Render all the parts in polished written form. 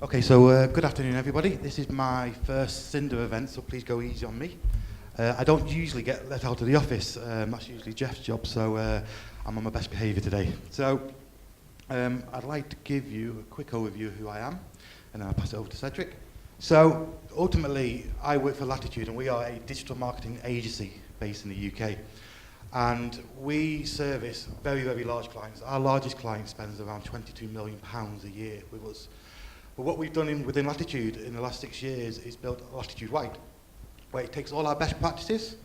Okay, so good afternoon, everybody. This is my first Cinder event, so please go easy on me. I don't usually get let out of the office. That's usually Jeff's job, so I'm on my best behaviour today. So I'd like to give you a quick overview of who I am, and then I'll pass it over to Cedric. So ultimately, I work for Latitude, and we are a digital marketing agency based in the UK. And we service very, very large clients. Our largest client spends around £22 million a year with us. But what we've done within Latitude in the last 6 years is built Latitude Wide, where it takes all our best practices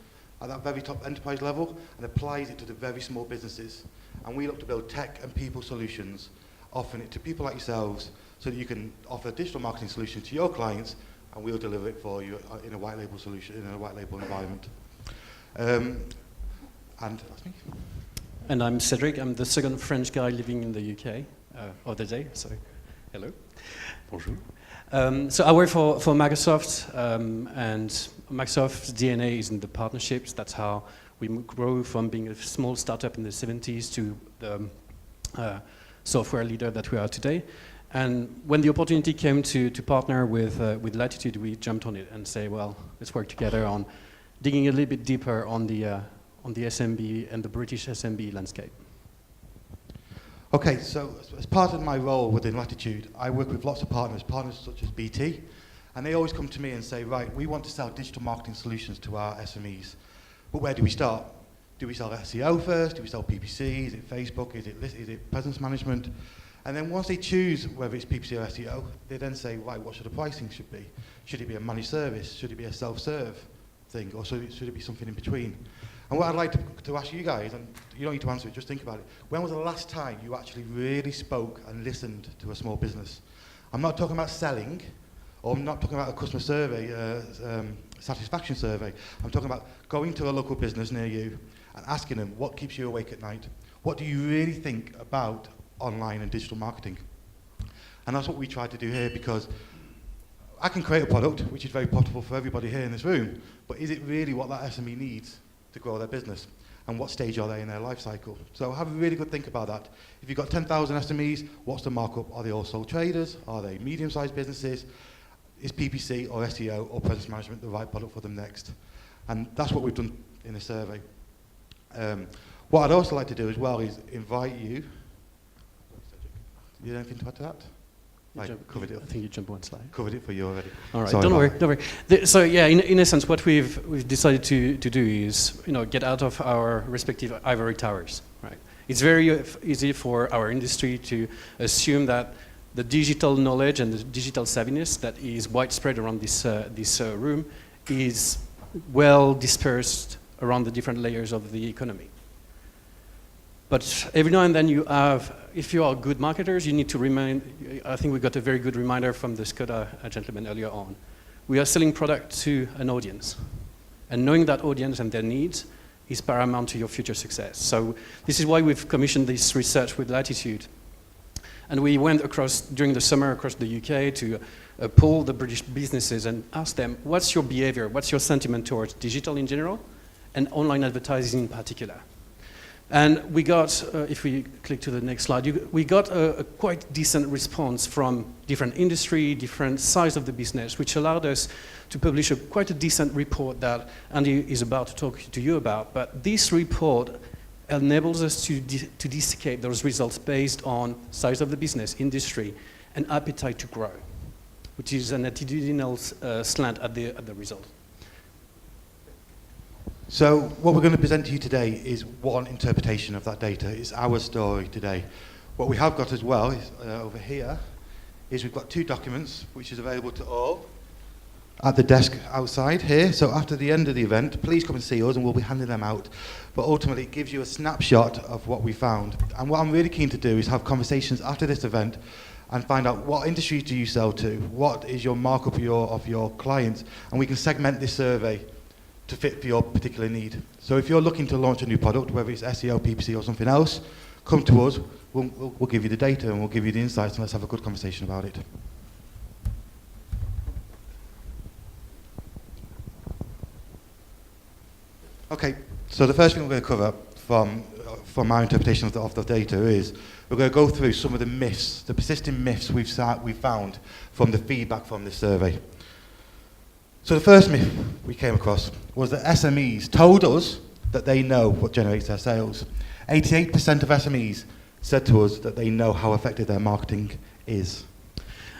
at that very top enterprise level and applies it to the very small businesses. And we look to build tech and people solutions, offering it to people like yourselves so that you can offer a digital marketing solution to your clients, and we'll deliver it for you in a white label solution, in a white label environment. And that's me. And I'm Cedric. I'm the second French guy living in the UK other day, so hello. Bonjour. So I work for Microsoft, and Microsoft's DNA is in the partnerships. That's how we grow from being a small startup in the 70s to the software leader that we are today. And when the opportunity came to partner with Latitude, we jumped on it and say, well, let's work together on digging a little bit deeper on the SMB and the British SMB landscape. Okay, so as part of my role within Latitude, I work with lots of partners such as BT, and they always come to me and say, right, we want to sell digital marketing solutions to our SMEs, but where do we start? Do we sell SEO first? Do we sell PPC? Is it Facebook? Is it presence management? And then once they choose whether it's PPC or SEO, they then say, right, what should the pricing should be? Should it be a managed service? Should it be a self-serve thing? Or should it be something in between? And what I'd like to ask you guys, and you don't need to answer it, just think about it. When was the last time you actually really spoke and listened to a small business? I'm not talking about selling, or I'm not talking about a customer survey, satisfaction survey. I'm talking about going to a local business near you and asking them what keeps you awake at night. What do you really think about online and digital marketing? And that's what we try to do here, because I can create a product which is very profitable for everybody here in this room, but is it really what that SME needs to grow their business? And what stage are they in their life cycle? So have a really good think about that. If you've got 10,000 SMEs, what's the markup? Are they all sole traders? Are they medium-sized businesses? Is PPC or SEO or presence management the right product for them next? And that's what we've done in the survey. What I'd also like to do as well is invite you. You have anything to add to that? I think you jumped one slide. Covered it for you already. All right, Sorry, don't worry. So yeah, in essence, what we've decided to do is, get out of our respective ivory towers. Right? It's very easy for our industry to assume that the digital knowledge and the digital savviness that is widespread around this room is well dispersed around the different layers of the economy. But every now and then if you are good marketers, you need to remind, I think we got a very good reminder from the Skoda gentleman earlier on. We are selling product to an audience. And knowing that audience and their needs is paramount to your future success. So this is why we've commissioned this research with Latitude. And we went during the summer across the UK to poll the British businesses and ask them, what's your behavior, what's your sentiment towards digital in general, and online advertising in particular? And we got, if we click to the next slide, we got a quite decent response from different industry, different size of the business, which allowed us to publish quite a decent report that Andy is about to talk to you about. But this report enables us to dissecate those results based on size of the business, industry, and appetite to grow, which is an attitudinal slant at the result. So what we're going to present to you today is one interpretation of that data. It's our story today. What we have got as well is over here is we've got 2 documents which is available to all at the desk outside here. So after the end of the event, please come and see us and we'll be handing them out. But ultimately it gives you a snapshot of what we found. And what I'm really keen to do is have conversations after this event and find out what industries do you sell to, what is your markup of your clients, and we can segment this survey to fit for your particular need. So if you're looking to launch a new product, whether it's SEO, PPC or something else, come to us, we'll give you the data and we'll give you the insights, and let's have a good conversation about it. Okay, so the first thing we're going to cover from from our interpretation of the data is we're going to go through some of the myths, the persisting myths we've found from the feedback from this survey. So the first myth we came across was that SMEs told us that they know what generates their sales. 88% of SMEs said to us that they know how effective their marketing is.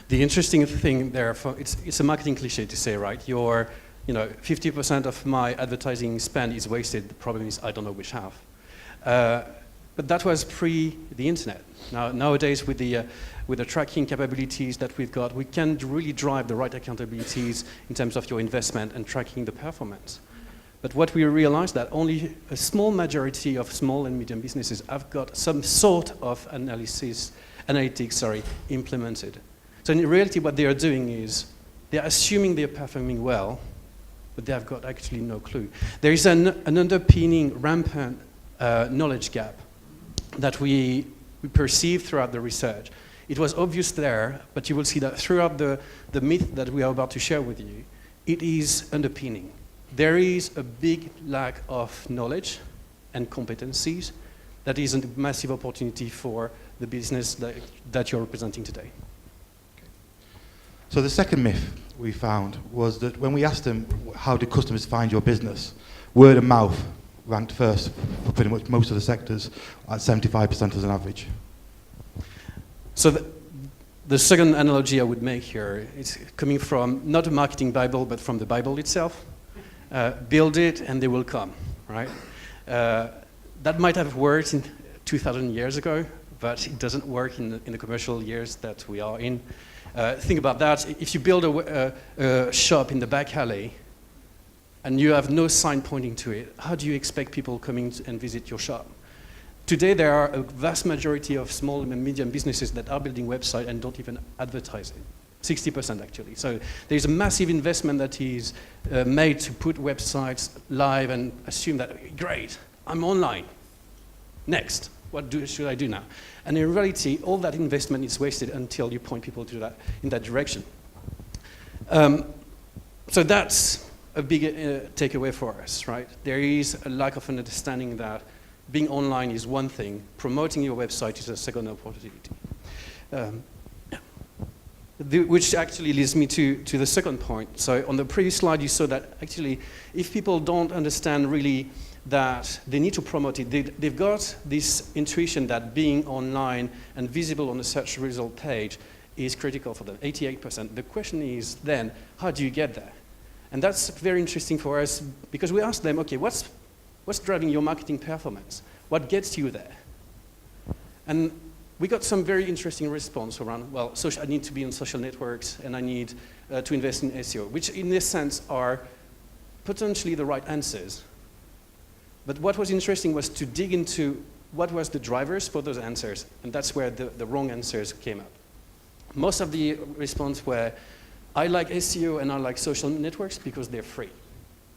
The interesting thing there, it's a marketing cliche to say, right? 50% of my advertising spend is wasted. The problem is I don't know which half. But that was pre the internet. Nowadays, with the tracking capabilities that we've got, we can really drive the right accountabilities in terms of your investment and tracking the performance. But what we realized that only a small majority of small and medium businesses have got some sort of analytics implemented. So in reality, what they are doing is they're assuming they're performing well, but they have got actually no clue. There is an underpinning rampant knowledge gap that we perceive throughout the research. It was obvious there, but you will see that throughout the myth that we are about to share with you, it is underpinning. There is a big lack of knowledge and competencies that is a massive opportunity for the business that you're representing today. So the second myth we found was that when we asked them how do customers find your business, word of mouth ranked first for pretty much most of the sectors at 75% as an average. So the second analogy I would make here is coming from not a marketing Bible, but from the Bible itself. Build it and they will come, right? That might have worked in 2,000 years ago, but it doesn't work in the commercial years that we are in. Think about that. If you build a shop in the back alley and you have no sign pointing to it, how do you expect people coming and visit your shop? Today, there are a vast majority of small and medium businesses that are building websites and don't even advertise it. 60% actually. So there's a massive investment that is made to put websites live and assume that, great, I'm online. Next, should I do now? And in reality, all that investment is wasted until you point people to that in that direction. So that's a big takeaway for us, right? There is a lack of an understanding that being online is one thing, promoting your website is a second opportunity. Which actually leads me to the second point. So on the previous slide, you saw that actually, if people don't understand really that they need to promote it, they've got this intuition that being online and visible on the search result page is critical for them, 88%. The question is then, how do you get there? And that's very interesting for us because we asked them, okay, what's driving your marketing performance? What gets you there? And we got some very interesting response around, well, I need to be on social networks and I need to invest in SEO, which in this sense are potentially the right answers. But what was interesting was to dig into what was the drivers for those answers, and that's where the wrong answers came up. Most of the response were, I like SEO and I like social networks because they're free.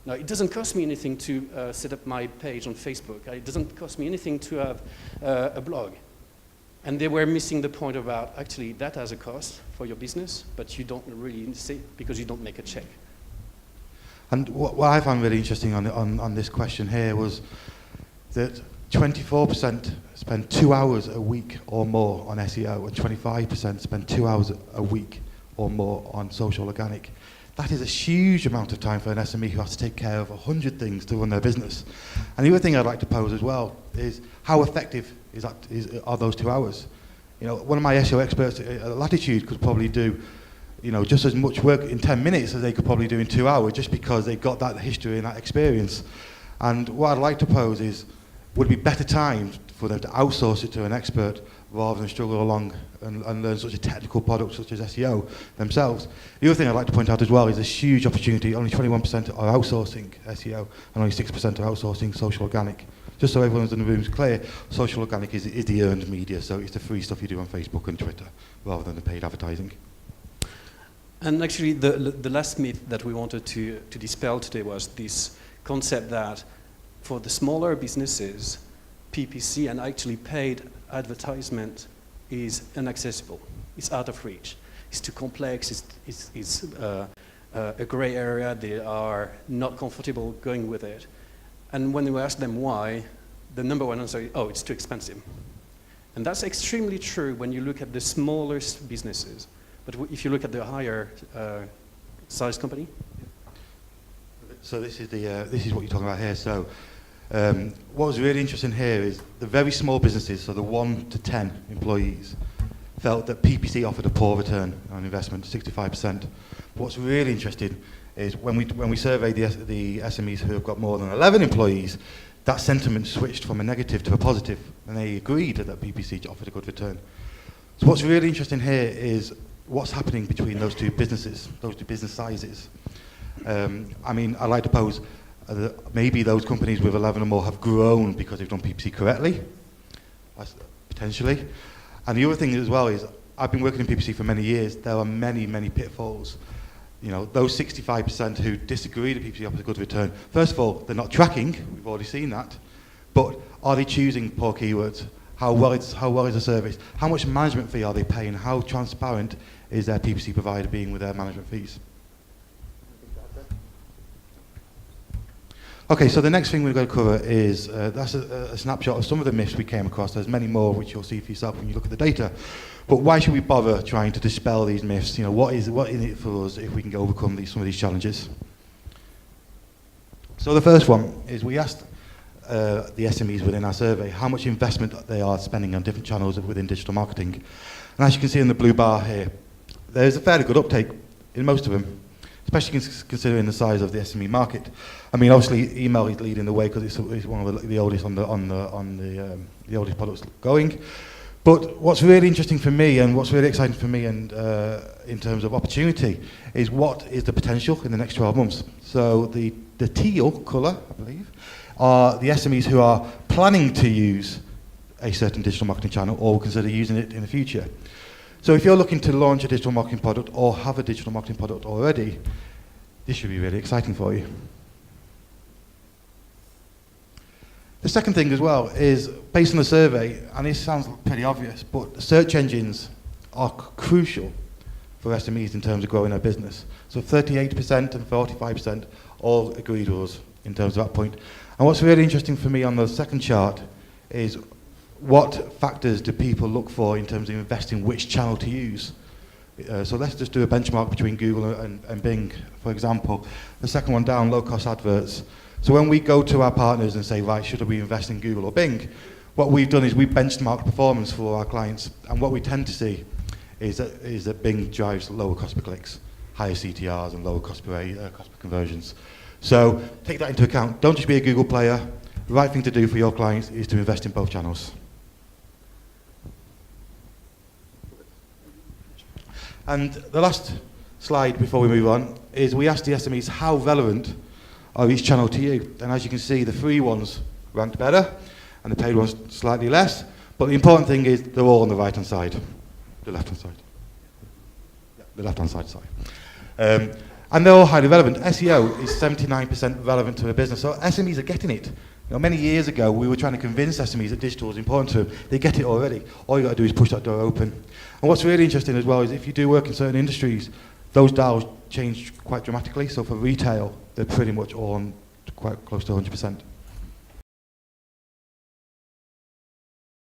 Now, it doesn't cost me anything to set up my page on Facebook. It doesn't cost me anything to have a blog. And they were missing the point about, actually, that has a cost for your business, but you don't really see it because you don't make a check. And what I found really interesting on this question here was that 24% spend 2 hours a week or more on SEO, and 25% spend 2 hours a week or more on social organic. That is a huge amount of time for an SME who has to take care of 100 things to run their business. And the other thing I'd like to pose as well is how effective are those 2 hours? You know, one of my SEO experts at Latitude could probably do, you know, just as much work in 10 minutes as they could probably do in 2 hours, just because they've got that history and that experience. And what I'd like to pose is, would it be better time for them to outsource it to an expert rather than struggle along and learn such a technical product such as SEO themselves? The other thing I'd like to point out as well is a huge opportunity. Only 21% are outsourcing SEO and only 6% are outsourcing social organic. Just so everyone's in the room is clear, social organic is the earned media, so it's the free stuff you do on Facebook and Twitter rather than the paid advertising. And actually, the last myth that we wanted to dispel today was this concept that for the smaller businesses, PPC and actually paid advertisement is inaccessible. It's out of reach. It's too complex. It's a gray area. They are not comfortable going with it. And when we ask them why, the number one answer is, oh, it's too expensive. And that's extremely true when you look at the smallest businesses. But if you look at the higher size company. So this is what you're talking about here. So what was really interesting here is the very small businesses, so the 1 to 10 employees, felt that PPC offered a poor return on investment, 65%. But what's really interesting is when we surveyed the SMEs who have got more than 11 employees, that sentiment switched from a negative to a positive, and they agreed that PPC offered a good return. So what's really interesting here is what's happening between those two businesses, those two business sizes. I mean, I'd like to pose that maybe those companies with 11 or more have grown because they've done PPC correctly, potentially. And the other thing as well is, I've been working in PPC for many years. There are many, many pitfalls. You know, those 65% who disagree that PPC offers a good return, first of all, they're not tracking, we've already seen that, but are they choosing poor keywords? How well is the service? How much management fee are they paying? How transparent is their PPC provider being with their management fees? Okay, so the next thing we're going to cover is, that's a snapshot of some of the myths we came across. There's many more which you'll see for yourself when you look at the data. But why should we bother trying to dispel these myths? You know, what is it for us if we can overcome some of these challenges? So the first one is we asked the SMEs within our survey how much investment they are spending on different channels within digital marketing. And as you can see in the blue bar here, there's a fairly good uptake in most of them, especially considering the size of the SME market. I mean, obviously, email is leading the way because it's one of the oldest the oldest products going. But what's really interesting for me and what's really exciting for me and in terms of opportunity is what is the potential in the next 12 months. So the teal colour, I believe, are the SMEs who are planning to use a certain digital marketing channel or consider using it in the future. So if you're looking to launch a digital marketing product or have a digital marketing product already, this should be really exciting for you. The second thing as well is, based on the survey, and this sounds pretty obvious, but search engines are crucial for SMEs in terms of growing their business. So 38% and 45% all agreed with us in terms of that point. And what's really interesting for me on the second chart is what factors do people look for in terms of investing which channel to use. So let's just do a benchmark between Google and Bing, for example. The second one down, low-cost adverts. So when we go to our partners and say, right, should we invest in Google or Bing, what we've done is we benchmark performance for our clients, and what we tend to see is that Bing drives lower cost per clicks, higher CTRs and lower cost per conversions. So take that into account. Don't just be a Google player. The right thing to do for your clients is to invest in both channels. And the last slide before we move on is we asked the SMEs how relevant are each channel to you. And as you can see, the free ones ranked better and the paid ones slightly less. But the important thing is they're all on the right-hand side. The left-hand side. Yeah, the left-hand side, sorry. And they're all highly relevant. SEO is 79% relevant to a business. So SMEs are getting it. You know, many years ago, we were trying to convince SMEs that digital is important to them. They get it already. All you got to do is push that door open. And what's really interesting as well is if you do work in certain industries, those dials change quite dramatically. So for retail, they're pretty much all on quite close to 100%.